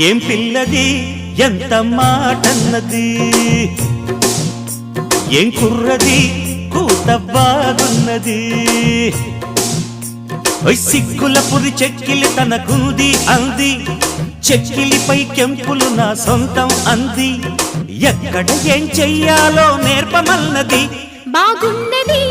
ఏం పిల్లది ఎంత మాటన్నది ఏం కుర్రది కూత బాగున్నది సిక్కుల పురి చెక్కిలి తనకుంది అంది చెక్కిలిపై కెంపులు నా సొంతం అంది ఎక్కడ ఏం చెయ్యాలో నేర్పమన్నది బాగున్నది